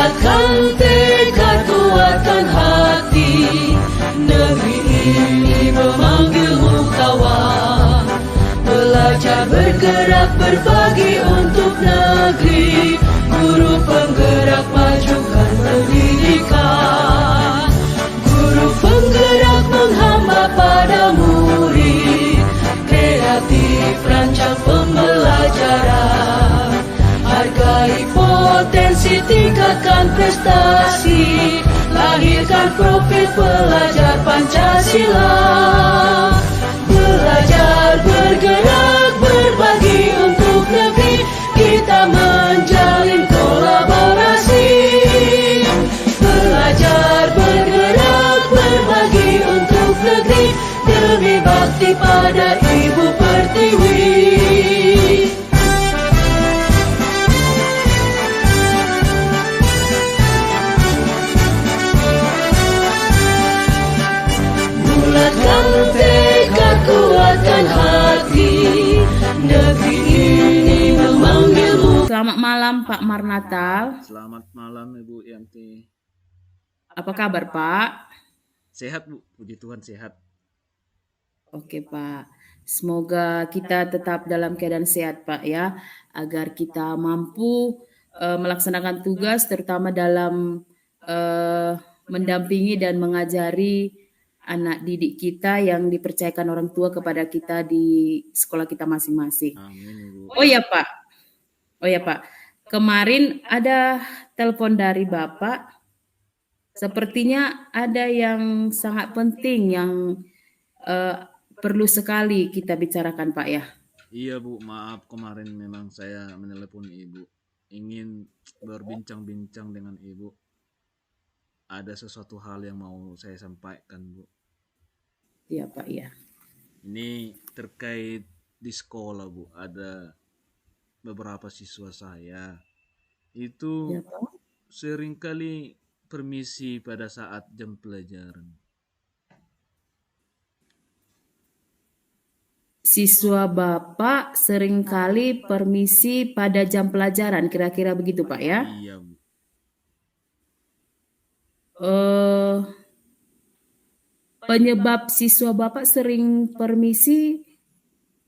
Bulatkan tekad, kuatkan hati, negeri ini memanggilmu kawan. Belajar, bergerak, berbagi untuk negeri. Guru penggerak, majukan pendidikan. Guru penggerak menghamba pada murid. Kreatif, rancang pembelajaran. Hargai potensi, tingkatkan prestasi. Lahirkan profil pelajar Pancasila. Belajar, bergerak, berbagi untuk negeri. Kita menjalin kolaborasi. Belajar, bergerak, berbagi untuk negeri. Demi bakti pada Ibu Pertiwi. Bulatkan tekad, kuatkan hati, negeri ini memanggilmu. Selamat malam Pak Marnatal. Selamat malam Ibu Yanti. Apa kabar Pak? Sehat Bu, puji Tuhan sehat. Oke Pak, semoga kita tetap dalam keadaan sehat Pak ya, agar kita mampu melaksanakan tugas terutama dalam mendampingi dan mengajari anak didik kita yang dipercayakan orang tua kepada kita di sekolah kita masing-masing. Amin Ibu. Oh ya Pak, kemarin ada telepon dari Bapak, sepertinya ada yang sangat penting yang perlu sekali kita bicarakan Pak ya. Iya Bu, maaf kemarin memang saya menelepon Ibu. Ingin berbincang-bincang dengan Ibu. Ada sesuatu hal yang mau saya sampaikan Bu. Iya Pak ya. Ini terkait di sekolah Bu. Ada beberapa siswa saya itu Ya, Pak. seringkali permisi pada saat jam pelajaran. Siswa Bapak seringkali permisi pada jam pelajaran, kira-kira begitu Pak ya? Iya Bu. Penyebab siswa Bapak sering permisi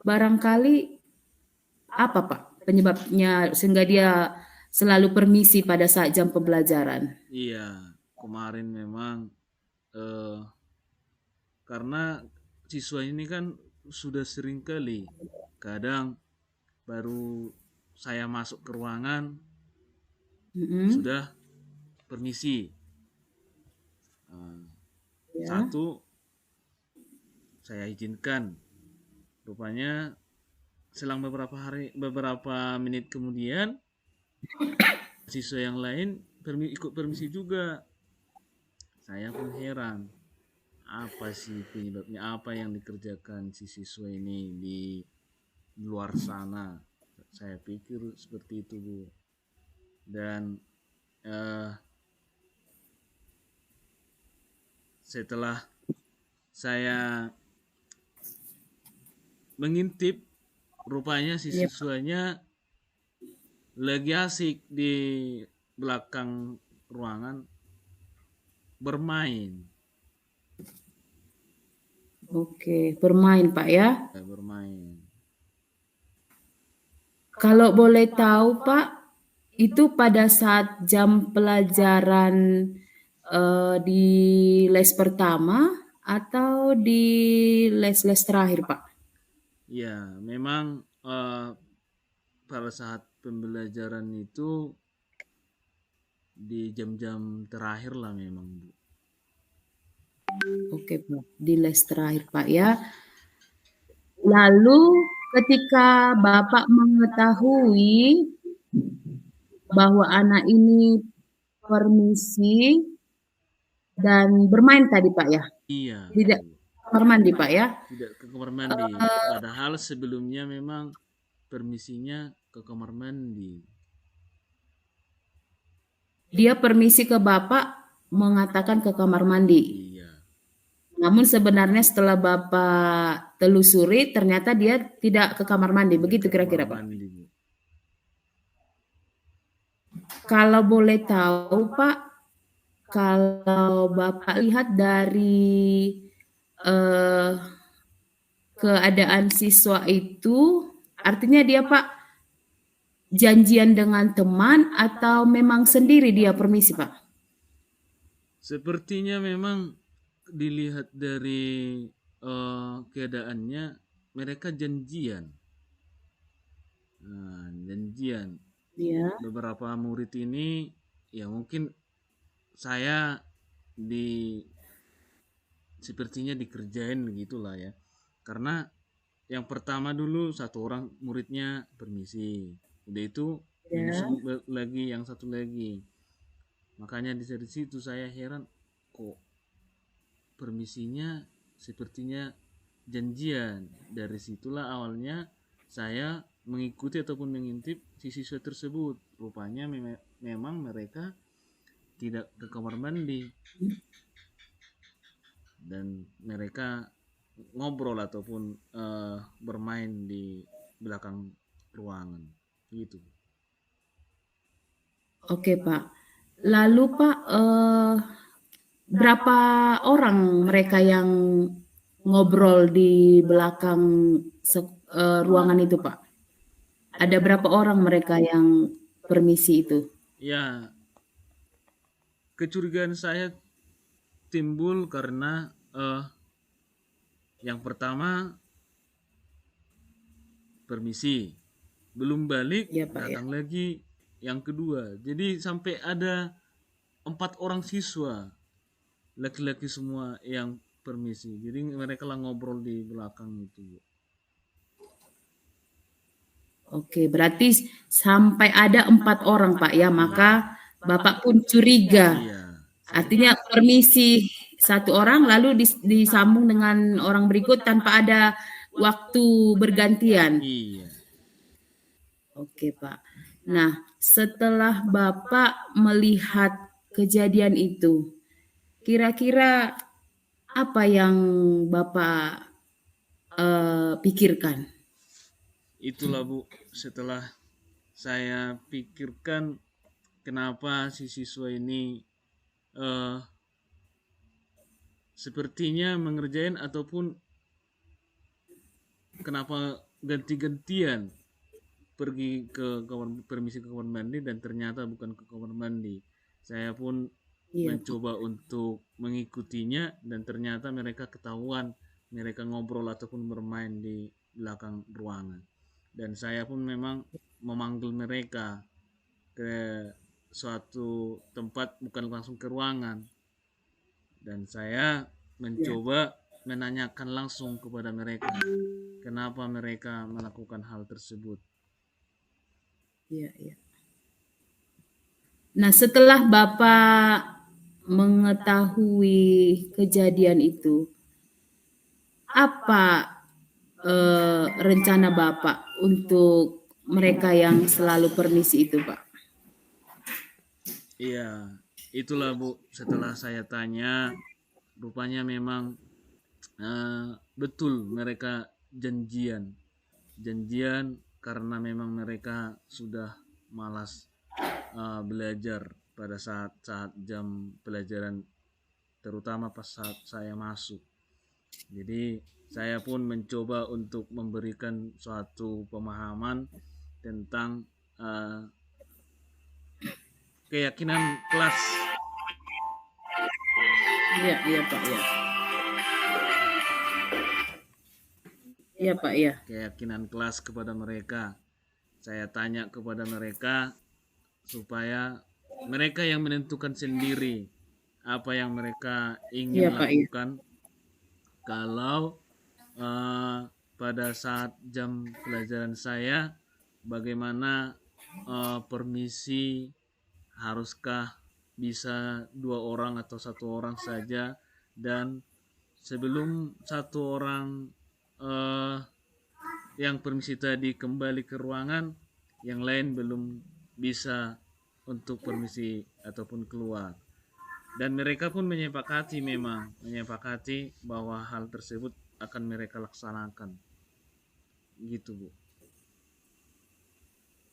barangkali apa Pak? Penyebabnya sehingga dia selalu permisi pada saat jam pembelajaran. Iya, kemarin memang karena siswa ini kan sudah sering kali, kadang baru saya masuk ke ruangan sudah permisi. Ya. Satu, saya izinkan, rupanya selang beberapa menit kemudian siswa yang lain ikut permisi juga. Saya pun heran, apa sih penyebabnya, apa yang dikerjakan si siswa ini di luar sana. Saya pikir seperti itu Bu. Dan setelah saya mengintip, rupanya si siswanya lagi asik di belakang ruangan bermain. Oke, bermain Pak ya. Bermain. Kalau boleh tahu Pak, itu pada saat jam pelajaran di les pertama atau di les-les terakhir Pak? Ya, memang pada saat pembelajaran itu di jam-jam terakhir lah memang Bu. Oke Pak, di les terakhir Pak ya. Lalu ketika Bapak mengetahui bahwa anak ini permisi dan bermain tadi Pak ya? Iya. Tidak kamar mandi Pak ya? Tidak ke kamar mandi. Padahal sebelumnya memang permisinya ke kamar mandi. Dia permisi ke Bapak mengatakan ke kamar mandi. Iya. Namun sebenarnya setelah Bapak telusuri ternyata dia tidak ke kamar mandi. Begitu kira-kira Pak? Mandi, Bu. Kalau boleh tahu Pak, kalau Bapak lihat dari eh, keadaan siswa itu, artinya dia Pak janjian dengan teman atau memang sendiri dia permisi Pak? Sepertinya memang dilihat dari keadaannya mereka janjian. Nah, janjian. Ya, Beberapa murid ini ya mungkin saya di sepertinya dikerjain gitulah ya. Karena yang pertama dulu satu orang muridnya permisi. Udah itu ya. menyusul lagi yang satu lagi. Makanya dari situ saya heran kok permisinya sepertinya janjian. Dari situlah awalnya saya mengikuti ataupun mengintip si siswa tersebut. Rupanya memang mereka tidak ke kamar mandi dan mereka ngobrol ataupun bermain di belakang ruangan gitu. Oke Pak. Lalu Pak, berapa orang mereka yang ngobrol di belakang ruangan itu Pak? Ada berapa orang mereka yang permisi itu? Ya, kecurigaan saya timbul karena yang pertama permisi, belum balik Ya Pak ya. datang lagi yang kedua. Jadi sampai ada 4 orang siswa laki-laki semua yang permisi. Jadi mereka lah ngobrol di belakang itu, Bu. Oke, berarti sampai ada 4 orang Pak ya, maka Bapak pun curiga. Iya, saya Artinya permisi satu orang lalu disambung dengan orang berikut tanpa ada waktu bergantian. iya. Oke, Pak. Nah, setelah Bapak melihat kejadian itu, kira-kira apa yang Bapak pikirkan? Itulah Bu, setelah saya pikirkan kenapa si siswa ini eh sepertinya mengerjain ataupun kenapa ganti-gantian pergi ke kamar permisi ke kamar mandi dan ternyata bukan ke kamar mandi. Saya pun Iya, Pak. mencoba untuk mengikutinya dan ternyata mereka ketahuan mereka ngobrol ataupun bermain di belakang ruangan. Dan saya pun memang memanggil mereka ke suatu tempat bukan langsung ke ruangan dan saya Iya, mencoba menanyakan langsung kepada mereka kenapa mereka melakukan hal tersebut. iya, iya. Nah, setelah Bapak mengetahui kejadian itu, apa rencana Bapak untuk mereka yang selalu permisi itu, Pak? Iya, itulah Bu, setelah saya tanya, rupanya memang betul mereka janjian. Janjian karena memang mereka sudah malas belajar pada saat jam pelajaran terutama pas saat saya masuk. Jadi saya pun mencoba untuk memberikan suatu pemahaman tentang keyakinan kelas. Iya, iya, Pak, ya. Iya, Pak, ya. Keyakinan kelas kepada mereka. Saya tanya kepada mereka supaya mereka yang menentukan sendiri apa yang mereka Iya, ingin Pak, ya. lakukan kalau pada saat jam pelajaran saya bagaimana permisi haruskah bisa 2 orang atau 1 orang saja dan sebelum 1 orang yang permisi tadi kembali ke ruangan yang lain belum bisa untuk permisi ataupun keluar dan mereka pun menyepakati bahwa hal tersebut akan mereka laksanakan gitu Bu.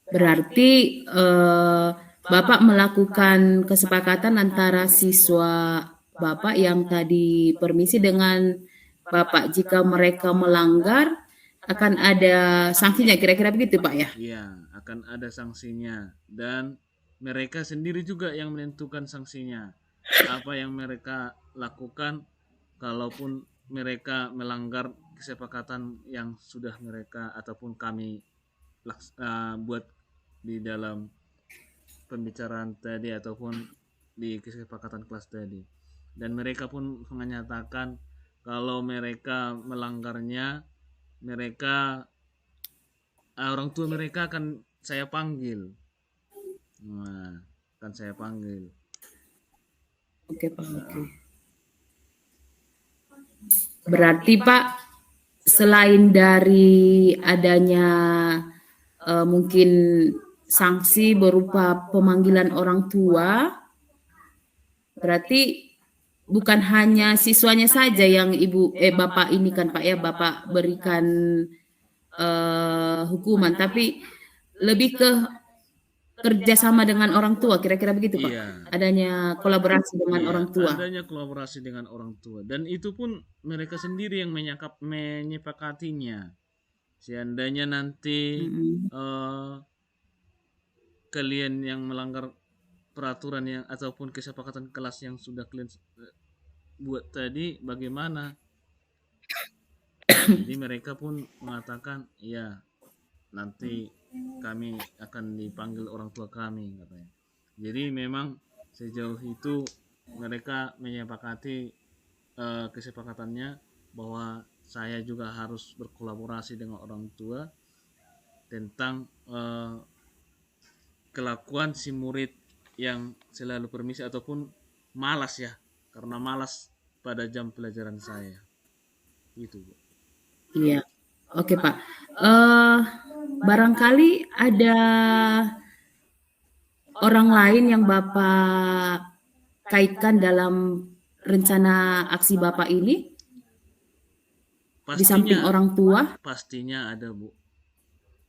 Berarti Bapak melakukan kesepakatan antara siswa Bapak yang tadi permisi dengan Bapak. Jika mereka melanggar, akan ada sanksinya. Kira-kira begitu, Pak ya? Iya, akan ada sanksinya dan mereka sendiri juga yang menentukan sanksinya. Apa yang mereka lakukan kalaupun mereka melanggar kesepakatan yang sudah mereka ataupun kami buat di dalam pembicaraan tadi ataupun di kesepakatan kelas tadi. Dan mereka pun menyatakan kalau mereka melanggarnya, mereka orang tua mereka akan saya panggil. Nah, akan saya panggil. Oke, Pak. Oke. Berarti, Pak, selain dari adanya mungkin sanksi berupa pemanggilan orang tua, berarti bukan hanya siswanya saja yang Bapak ini kan Pak ya, Bapak berikan hukuman, tapi lebih ke kerjasama dengan orang tua, kira-kira begitu Pak? Iya. Adanya kolaborasi dengan Iya, orang tua. adanya kolaborasi dengan orang tua dan itu pun mereka sendiri yang menyepakatinya. Seandainya nanti Mm-mm. kalian yang melanggar peraturan yang ataupun kesepakatan kelas yang sudah kalian buat tadi, bagaimana? Jadi mereka pun mengatakan, ya nanti kami akan dipanggil orang tua kami katanya. Jadi memang sejauh itu mereka menyepakati kesepakatannya bahwa saya juga harus berkolaborasi dengan orang tua tentang kelakuan si murid yang selalu permisi ataupun malas ya, karena malas pada jam pelajaran saya. Itu, Bu. Iya, oke Pak. Barangkali ada orang lain yang Bapak kaitkan dalam rencana aksi Bapak ini, di samping Pastinya orang tua? pastinya ada, Bu.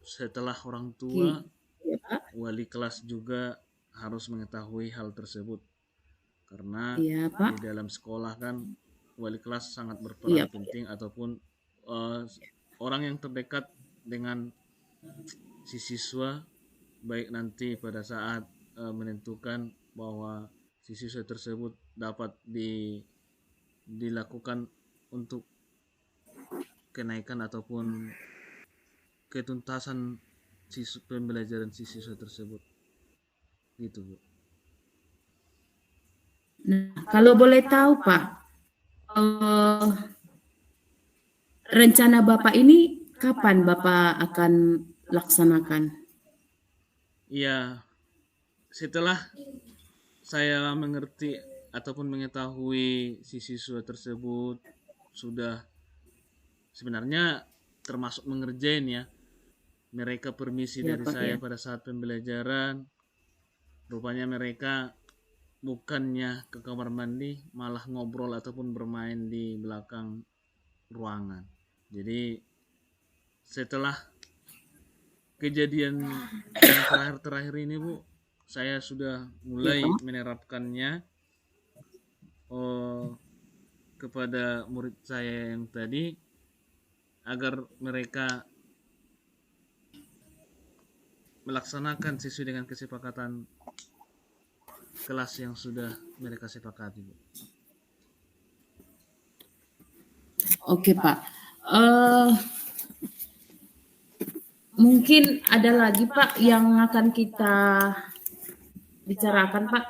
Setelah orang tua, Iya Pak. wali kelas juga harus mengetahui hal tersebut. Karena Iya Pak. di dalam sekolah kan wali kelas sangat berperan Iya. penting ataupun orang yang terdekat dengan si siswa, baik nanti pada saat menentukan bahwa si siswa tersebut dapat dilakukan untuk kenaikan ataupun ketuntasan pembelajaran si siswa tersebut. Gitu, Bu. Nah, kalau boleh tahu Pak, rencana Bapak ini kapan Bapak akan laksanakan? Ya, setelah saya mengerti ataupun mengetahui si siswa tersebut sudah sebenarnya termasuk mengerjain ya, mereka permisi Ya, dari Pak, saya ya. pada saat pembelajaran, rupanya mereka bukannya ke kamar mandi, malah ngobrol ataupun bermain di belakang ruangan. Jadi setelah kejadian yang terakhir ini, Bu, saya sudah mulai Ya, Pak. menerapkannya kepada murid saya yang tadi agar mereka melaksanakan sesuai dengan kesepakatan kelas yang sudah mereka sepakati, Bu. Oke Pak. Mungkin ada lagi Pak yang akan kita bicarakan Pak.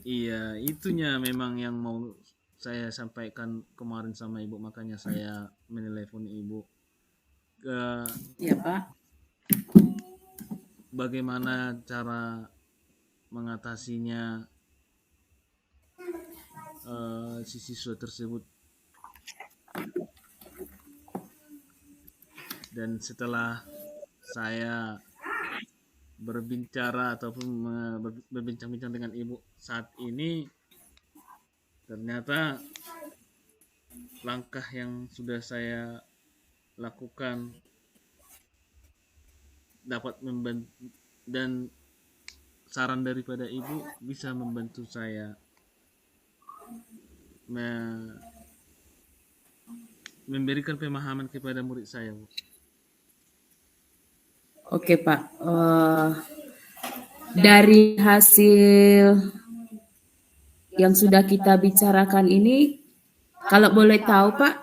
Iya, itunya memang yang mau saya sampaikan kemarin sama Ibu, makanya saya menelepon Ibu ke Ya Pak. bagaimana cara mengatasinya si siswa tersebut. Dan setelah saya berbicara ataupun berbincang-bincang dengan Ibu saat ini, ternyata langkah yang sudah saya lakukan dapat membantu dan saran daripada Ibu bisa membantu saya memberikan pemahaman kepada murid saya, Bu. Oke Pak, dari hasil yang sudah kita bicarakan ini, kalau boleh tahu Pak,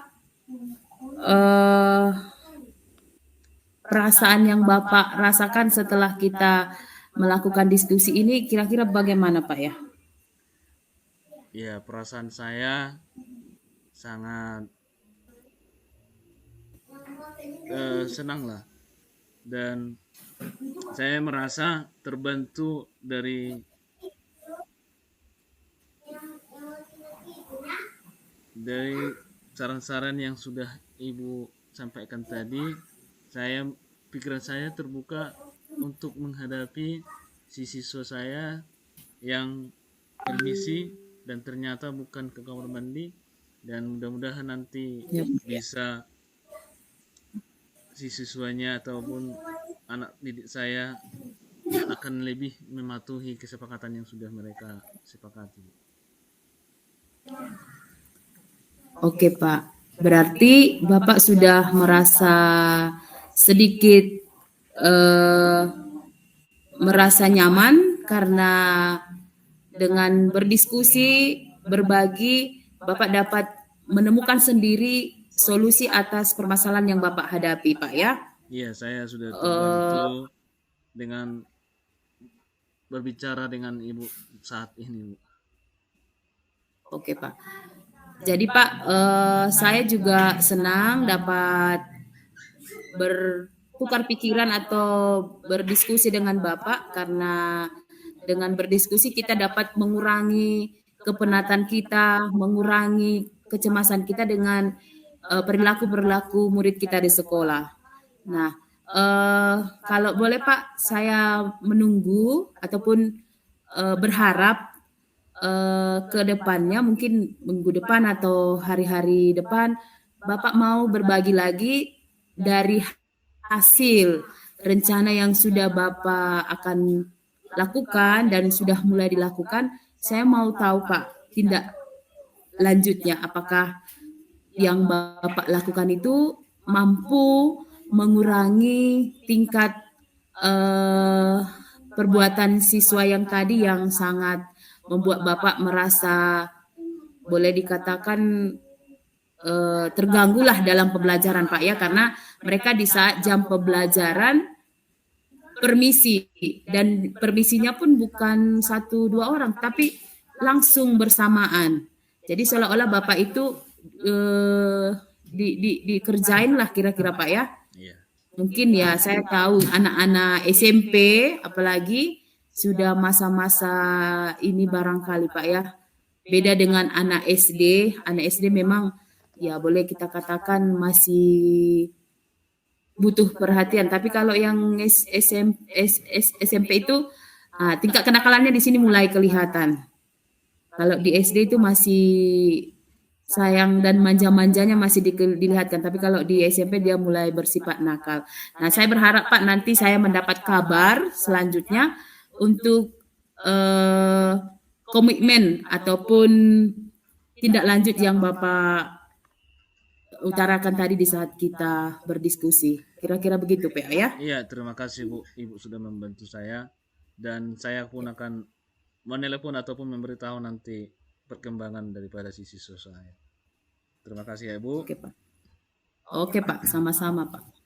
perasaan yang Bapak rasakan setelah kita melakukan diskusi ini kira-kira bagaimana Pak ya? Ya, perasaan saya sangat senang lah, dan saya merasa terbantu dari saran-saran yang sudah Ibu sampaikan tadi. Pikiran saya terbuka untuk menghadapi si siswa saya yang permisi dan ternyata bukan ke kamar mandi, dan mudah-mudahan nanti bisa si siswanya ataupun anak didik saya akan lebih mematuhi kesepakatan yang sudah mereka sepakati. Oke Pak, berarti Bapak sudah merasa sedikit merasa nyaman karena dengan berdiskusi, berbagi, Bapak dapat menemukan sendiri solusi atas permasalahan yang Bapak hadapi, Pak ya? Iya, saya sudah terbantu dengan berbicara dengan Ibu saat ini, Bu. Oke Pak. Jadi Pak, saya juga senang dapat bertukar pikiran atau berdiskusi dengan Bapak, karena dengan berdiskusi kita dapat mengurangi kepenatan kita, mengurangi kecemasan kita dengan perilaku-perilaku murid kita di sekolah. Nah, kalau boleh Pak, saya menunggu ataupun berharap ke depannya, mungkin minggu depan atau hari-hari depan, Bapak mau berbagi lagi dari hasil rencana yang sudah Bapak akan lakukan dan sudah mulai dilakukan. Saya mau tahu Pak, tindak lanjutnya apakah yang Bapak lakukan itu mampu mengurangi tingkat perbuatan siswa yang tadi yang sangat membuat Bapak merasa boleh dikatakan terganggulah dalam pembelajaran Pak ya, karena mereka di saat jam pembelajaran permisi, dan permisinya pun bukan 1-2 orang tapi langsung bersamaan. Jadi seolah-olah Bapak itu dikerjain lah kira-kira Pak ya. Iya. Mungkin ya saya tahu anak-anak SMP apalagi sudah masa-masa ini barangkali Pak ya. Beda dengan anak SD. Anak SD memang ya boleh kita katakan masih butuh perhatian. Tapi kalau yang SMP itu tingkat kenakalannya di sini mulai kelihatan. Kalau di SD itu masih sayang dan manja-manjanya masih dilihatkan, tapi kalau di SMP dia mulai bersifat nakal. Nah, saya berharap Pak nanti saya mendapat kabar selanjutnya untuk komitmen ataupun tindak lanjut yang Bapak utarakan tadi di saat kita berdiskusi. Kira-kira begitu Pak ya? Iya, terima kasih Bu. Ibu sudah membantu saya, dan saya pun akan menelepon ataupun memberitahu nanti perkembangan daripada siswa saya. Terima kasih ya Bu. Oke Pak. Oke Pak, sama-sama Pak.